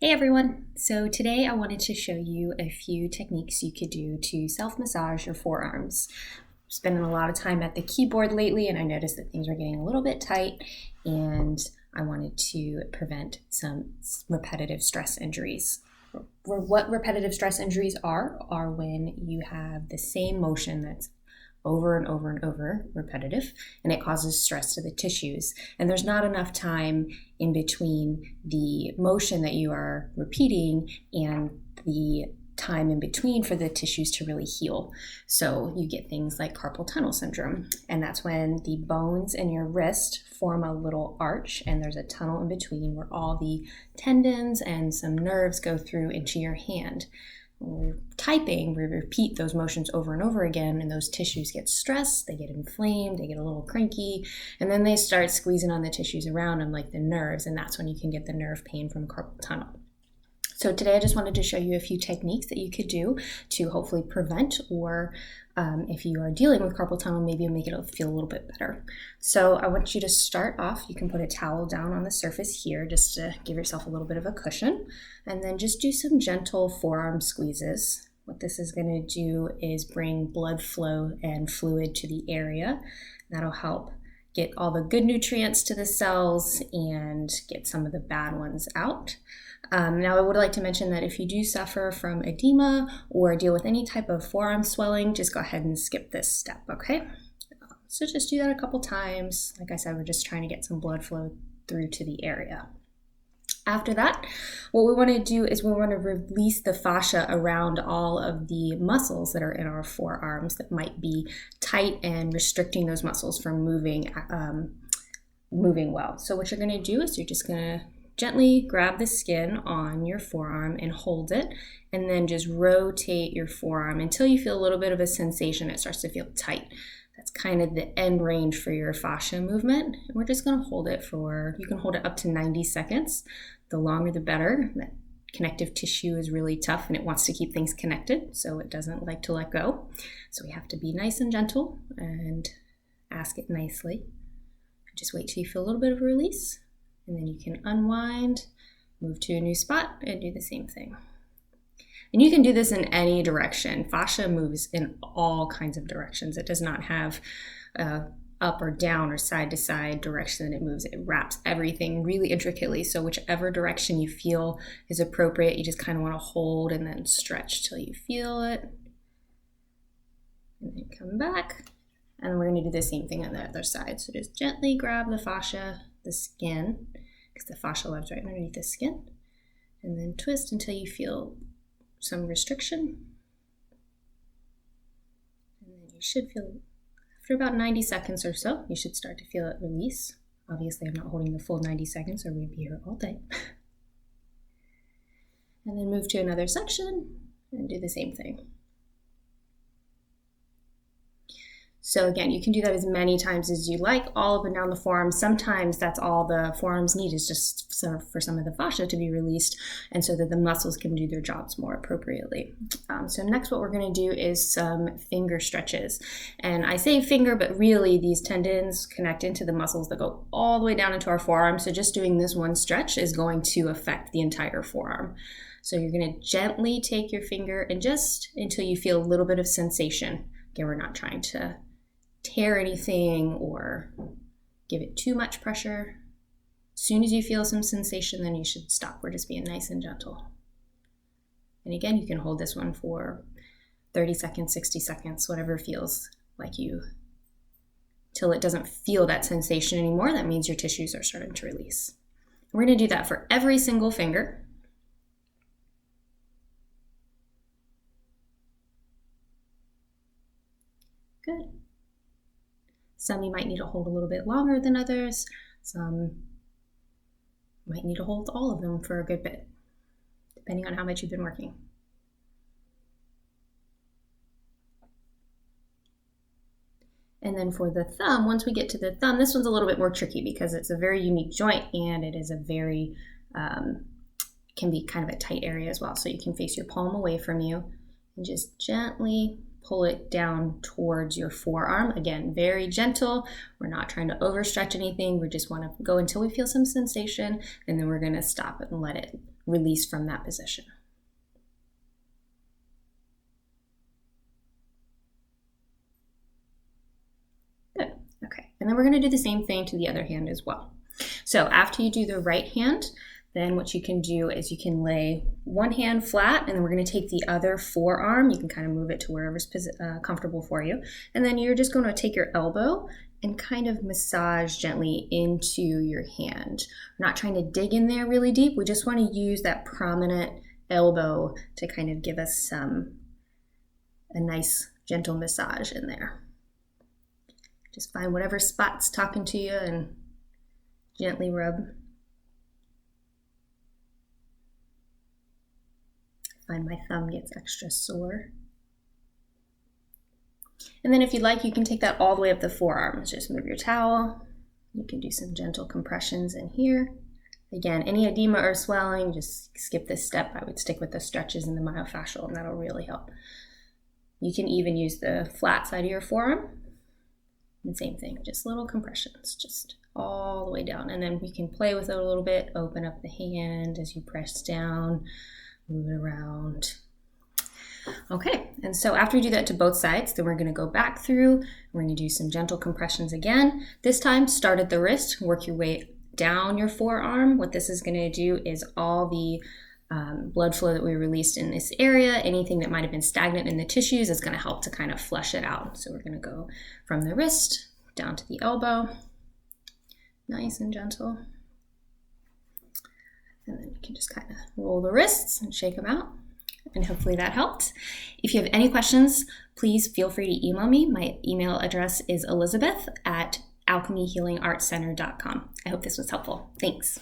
Hey everyone! So today I wanted to show you a few techniques you could do to self-massage your forearms. I'm spending a lot of time at the keyboard lately and I noticed that things are getting a little bit tight and I wanted to prevent some repetitive stress injuries. What repetitive stress injuries are when you have the same motion that's over and over and over, repetitive, and it causes stress to the tissues. And there's not enough time in between the motion that you are repeating and the time in between for the tissues to really heal. So you get things like carpal tunnel syndrome, and that's when the bones in your wrist form a little arch and there's a tunnel in between where all the tendons and some nerves go through into your hand. When we're typing, we repeat those motions over and over again, and those tissues get stressed, they get inflamed, they get a little cranky, and then they start squeezing on the tissues around them like the nerves, and that's when you can get the nerve pain from carpal tunnel. So today I just wanted to show you a few techniques that you could do to hopefully prevent, or if you are dealing with carpal tunnel, maybe make it feel a little bit better. So I want you to start off, you can put a towel down on the surface here just to give yourself a little bit of a cushion, and then just do some gentle forearm squeezes. What this is going to do is bring blood flow and fluid to the area. That'll help get all the good nutrients to the cells and get some of the bad ones out. Now I would like to mention that if you do suffer from edema or deal with any type of forearm swelling, just go ahead and skip this step, okay? So just do that a couple times. Like I said, we're just trying to get some blood flow through to the area. After that, what we want to do is we want to release the fascia around all of the muscles that are in our forearms that might be tight and restricting those muscles from moving well. So what you're going to do is you're just going to gently grab the skin on your forearm and hold it, and then just rotate your forearm until you feel a little bit of a sensation. It starts to feel tight. That's kind of the end range for your fascia movement. And we're just going to hold it for, you can hold it up to 90 seconds. The longer the better. That connective tissue is really tough and it wants to keep things connected, so it doesn't like to let go. So we have to be nice and gentle and ask it nicely. Just wait till you feel a little bit of a release, and then you can unwind, move to a new spot, and do the same thing. And you can do this in any direction. Fascia moves in all kinds of directions. It does not have up or down or side to side direction that it moves. It wraps everything really intricately. So whichever direction you feel is appropriate, you just kind of want to hold and then stretch till you feel it. And then come back. And we're going to do the same thing on the other side. So just gently grab the fascia, the skin, because the fascia lives right underneath the skin. And then twist until you feel some restriction. And then you should feel, after about 90 seconds or so, you should start to feel it release. Obviously, I'm not holding the full 90 seconds or we'd be here all day. And then move to another section and do the same thing. So again, you can do that as many times as you like, all up and down the forearm. Sometimes that's all the forearms need, is just for some of the fascia to be released, and so that the muscles can do their jobs more appropriately. So next what we're going to do is some finger stretches. And I say finger, but really these tendons connect into the muscles that go all the way down into our forearm. So just doing this one stretch is going to affect the entire forearm. So you're going to gently take your finger and just until you feel a little bit of sensation. Again, we're not trying to tear anything or give it too much pressure. As soon as you feel some sensation, then you should stop. We're just being nice and gentle. And again, you can hold this one for 30 seconds, 60 seconds, whatever feels like you, till it doesn't feel that sensation anymore. That means your tissues are starting to release. We're going to do that for every single finger. Good. Some you might need to hold a little bit longer than others. Some might need to hold all of them for a good bit, depending on how much you've been working. And then for the thumb, once we get to the thumb, this one's a little bit more tricky because it's a very unique joint and it is a very, can be kind of a tight area as well. So you can face your palm away from you and just gently pull it down towards your forearm. Again, very gentle. We're not trying to overstretch anything. We just want to go until we feel some sensation, and then we're going to stop it and let it release from that position. Good. Okay. And then we're going to do the same thing to the other hand as well. So after you do the right hand, then what you can do is you can lay one hand flat, and then we're going to take the other forearm. You can kind of move it to wherever's comfortable for you. And then you're just going to take your elbow and kind of massage gently into your hand. We're not trying to dig in there really deep. We just want to use that prominent elbow to kind of give us a nice gentle massage in there. Just find whatever spot's talking to you and gently rub. I find my thumb gets extra sore. And then if you'd like, you can take that all the way up the forearms. Just move your towel. You can do some gentle compressions in here. Again, any edema or swelling, just skip this step. I would stick with the stretches in the myofascial, and that'll really help. You can even use the flat side of your forearm. And same thing, just little compressions, just all the way down. And then you can play with it a little bit, open up the hand as you press down, move it around. Okay, and so after you do that to both sides, then we're going to go back through. We're going to do some gentle compressions again. This time, start at the wrist, work your way down your forearm. What this is going to do is all the blood flow that we released in this area, anything that might have been stagnant in the tissues, is going to help to kind of flush it out. So we're going to go from the wrist down to the elbow, nice and gentle. And then you can just kind of roll the wrists and shake them out. And hopefully that helped. If you have any questions, please feel free to email me. My email address is elizabeth@alchemyhealingartscenter.com. I hope this was helpful. Thanks.